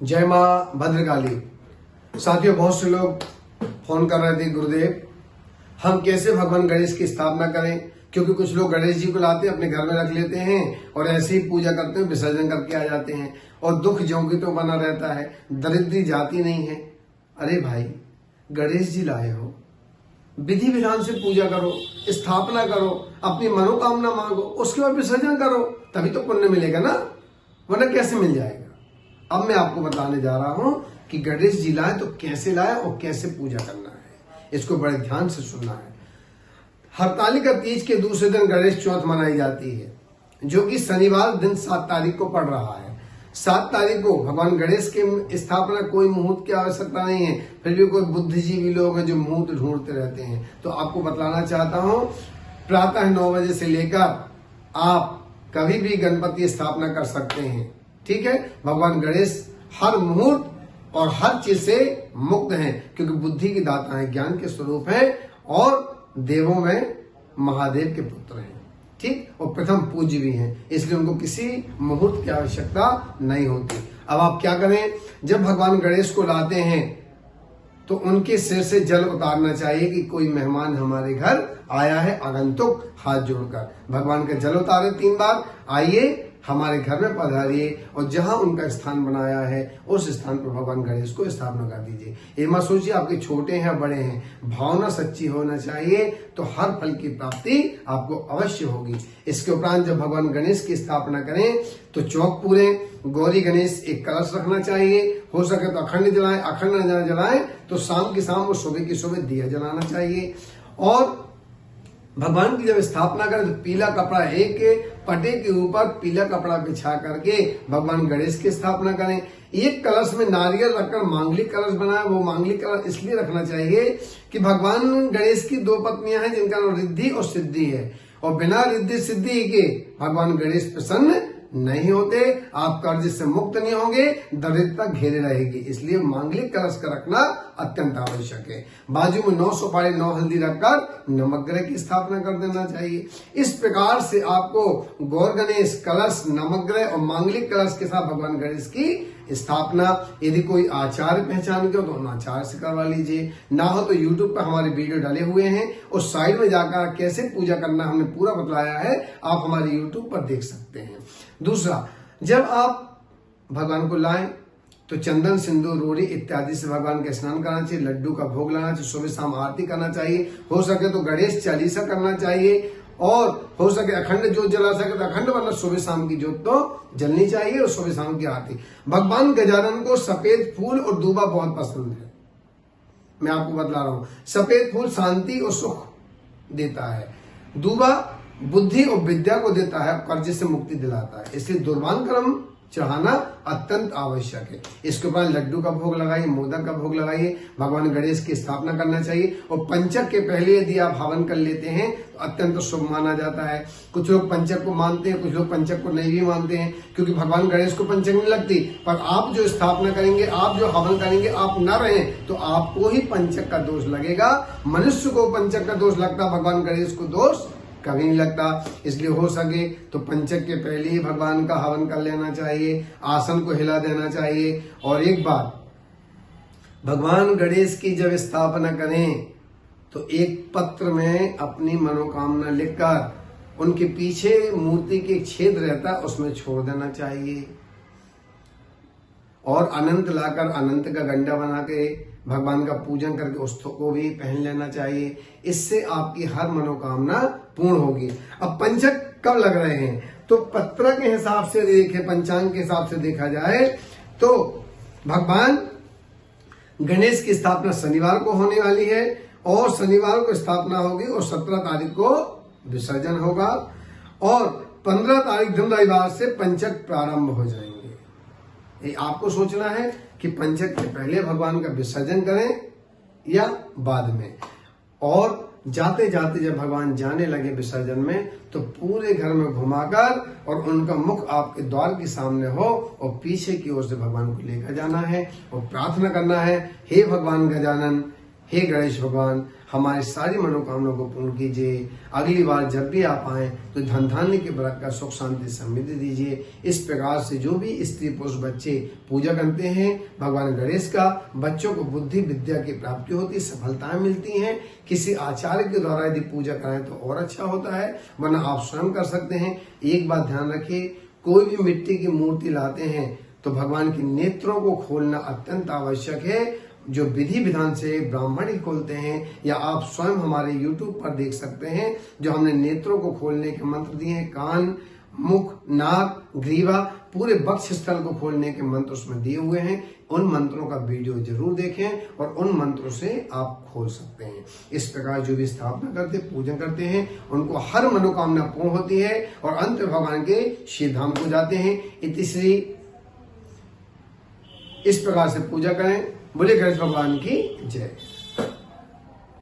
जय माँ भद्रकाली। साथियों, बहुत से लोग फोन कर रहे थे, गुरुदेव हम कैसे भगवान गणेश की स्थापना करें, क्योंकि कुछ लोग गणेश जी को लाते हैं, अपने घर में रख लेते हैं और ऐसे ही पूजा करते हैं, विसर्जन करके आ जाते हैं और दुख ज्यों की तो बना रहता है, दरिद्री जाती नहीं है। अरे भाई, गणेश जी लाए हो, विधि विधान से पूजा करो, स्थापना करो, अपनी मनोकामना मांगो, उसके बाद विसर्जन करो, तभी तो पुण्य मिलेगा ना, वरना कैसे मिल जाएगा। अब मैं आपको बताने जा रहा हूं कि गणेश जी लाए तो कैसे लाए और कैसे पूजा करना है, इसको बड़े ध्यान से सुनना है। हरतालिका तीज के दूसरे दिन गणेश चौथ मनाई जाती है, जो कि शनिवार दिन 7 तारीख को पड़ रहा है। 7 तारीख को भगवान गणेश की स्थापना, कोई मुहूर्त की आवश्यकता नहीं है, फिर भी कोई बुद्धिजीवी लोग हैं जो मुहूर्त ढूंढते रहते हैं। तो आपको बतलाना चाहता हूं, प्रातः 9 बजे से लेकर आप कभी भी गणपति स्थापना कर सकते हैं। ठीक है, भगवान गणेश हर मुहूर्त और हर चीज से मुक्त हैं, क्योंकि बुद्धि की दाता है, ज्ञान के स्वरूप है और देवों में महादेव के पुत्र हैं। ठीक, और प्रथम पूज्य भी हैं, इसलिए उनको किसी मुहूर्त की आवश्यकता नहीं होती। अब आप क्या करें, जब भगवान गणेश को लाते हैं तो उनके सिर से जल उतारना चाहिए कि कोई मेहमान हमारे घर आया है, आगंतुक, हाथ जोड़कर भगवान का जल उतारे 3 बार, आइए हमारे घर में पधारिए और जहां उनका स्थान बनाया है उस स्थान पर भगवान गणेश को स्थापना कर दीजिए। ये मत सोचिए आपके छोटे हैं बड़े हैं, भावना सच्ची होना चाहिए तो हर फल की प्राप्ति आपको अवश्य होगी। इसके उपरांत जब भगवान गणेश की स्थापना करें तो चौक पूरे गौरी गणेश एक कलश रखना चाहिए, हो सके तो अखंड जलाएं, अखंड न जलाएं तो शाम की शाम और सुबह की सुबह दिया जलाना चाहिए। और भगवान की जब स्थापना करें तो पीला कपड़ा, एक पटे के ऊपर पीला कपड़ा बिछा करके भगवान गणेश की स्थापना करें। एक कलश में नारियल रखकर मांगलिक कलश बनाए। वो मांगलिक कलश इसलिए रखना चाहिए कि भगवान गणेश की 2 पत्नियां हैं जिनका नाम रिद्धि और सिद्धि है, और बिना रिद्धि सिद्धि के भगवान गणेश प्रसन्न नहीं होते, आप कर्ज से मुक्त नहीं होंगे, दरिद्रता घेरे रहेगी। इसलिए मांगलिक कलश का रखना अत्यंत आवश्यक है। बाजू में 9 सुपारी 9 हल्दी रखकर नवग्रह की स्थापना कर देना चाहिए। इस प्रकार से आपको गौर गणेश, कलश, नवग्रह और मांगलिक कलश के साथ भगवान गणेश की स्थापना, यदि कोई आचार्य पहचान के हो तो उन आचार्य से करवा लीजिए, ना हो तो YouTube पर हमारे वीडियो डाले हुए हैं, उस साइड में जाकर कैसे पूजा करना हमने पूरा बतलाया है, आप हमारे YouTube पर देख सकते हैं। दूसरा, जब आप भगवान को लाएं तो चंदन, सिंदूर, रोड़ी इत्यादि से भगवान का स्नान करना चाहिए, लड्डू का भोग लगाना चाहिए, सुबह शाम आरती करना चाहिए, हो सके तो गणेश चालीसा करना चाहिए, और हो सके अखंड जोत जला सके तो अखंड, वरना सुबह शाम की जोत तो जलनी चाहिए और सुबह शाम की आरती। भगवान गजानन को सफेद फूल और दूबा बहुत पसंद है। मैं आपको बतला रहा हूं, सफेद फूल शांति और सुख देता है, दूबा बुद्धि और विद्या को देता है, कर्ज से मुक्ति दिलाता है, इसलिए दुर्वान कर्म चढ़ाना अत्यंत आवश्यक है। इसके बाद लड्डू का भोग लगाइए, मोदक का भोग लगाइए, भगवान गणेश की स्थापना करना चाहिए। और पंचक के पहले यदि आप हवन कर लेते हैं तो अत्यंत शुभ माना जाता है। कुछ लोग पंचक को मानते हैं, कुछ लोग पंचक को नहीं भी मानते हैं, क्योंकि भगवान गणेश को पंचक नहीं लगती। पर आप जो स्थापना करेंगे, आप जो हवन करेंगे, आप न रहें तो आपको ही पंचक का दोष लगेगा। मनुष्य को पंचक का दोष लगता, भगवान गणेश को दोष कभी नहीं लगता। इसलिए हो सके तो पंचक के पहले ही भगवान का हवन कर लेना चाहिए, आसन को हिला देना चाहिए। और एक बात, भगवान गणेश की जब स्थापना करें तो एक पत्र में अपनी मनोकामना लिखकर उनके पीछे मूर्ति के एक छेद रहता है उसमें छोड़ देना चाहिए, और अनंत लाकर अनंत का गंडा बना के भगवान का पूजन करके उसको भी पहन लेना चाहिए। इससे आपकी हर मनोकामना पूर्ण होगी। अब पंचक कब लग रहे हैं, तो पत्र के हिसाब से देखे, पंचांग के हिसाब से देखा जाए तो भगवान गणेश की स्थापना शनिवार को होने वाली है, और शनिवार को स्थापना होगी और 17 तारीख को विसर्जन होगा, और 15 तारीख दिन रविवार से पंचक प्रारंभ हो जाएंगे। ये आपको सोचना है कि पंचक के पहले भगवान का विसर्जन करें या बाद में। और जाते जाते जब भगवान जाने लगे विसर्जन में तो पूरे घर में घुमाकर और उनका मुख आपके द्वार के सामने हो और पीछे की ओर से भगवान को लेकर जाना है और प्रार्थना करना है, हे भगवान गजानन, हे गणेश भगवान, हमारी सारी मनोकामनाओं को पूर्ण कीजिए। अगली बार जब भी आप आए तो धन धान्य के बरकत, सुख शांति समृद्धि दीजिए। इस प्रकार से जो भी स्त्री पुरुष बच्चे पूजा करते हैं भगवान गणेश का, बच्चों को बुद्धि विद्या की प्राप्ति होती, सफलताएं मिलती हैं। किसी आचार्य के द्वारा यदि पूजा कराएं तो और अच्छा होता है, वरना आप स्वयं कर सकते हैं। एक बात ध्यान रखिए, कोई भी मिट्टी की मूर्ति लाते हैं तो भगवान के नेत्रों को खोलना अत्यंत आवश्यक है। जो विधि विधान से ब्राह्मण ही खोलते हैं, या आप स्वयं हमारे YouTube पर देख सकते हैं जो हमने नेत्रों को खोलने के मंत्र दिए हैं। कान, मुख, नाक, ग्रीवा, पूरे वक्ष स्थल को खोलने के मंत्र उसमें दिए हुए हैं। उन मंत्रों का वीडियो जरूर देखें और उन मंत्रों से आप खोल सकते हैं। इस प्रकार जो भी स्थापना करते, पूजन करते हैं, उनको हर मनोकामना पूर्ण होती है और अंत भगवान के श्री धाम को जाते हैं। इतिश्री इस प्रकार से पूजा करें। बोले गणेश भगवान की जय।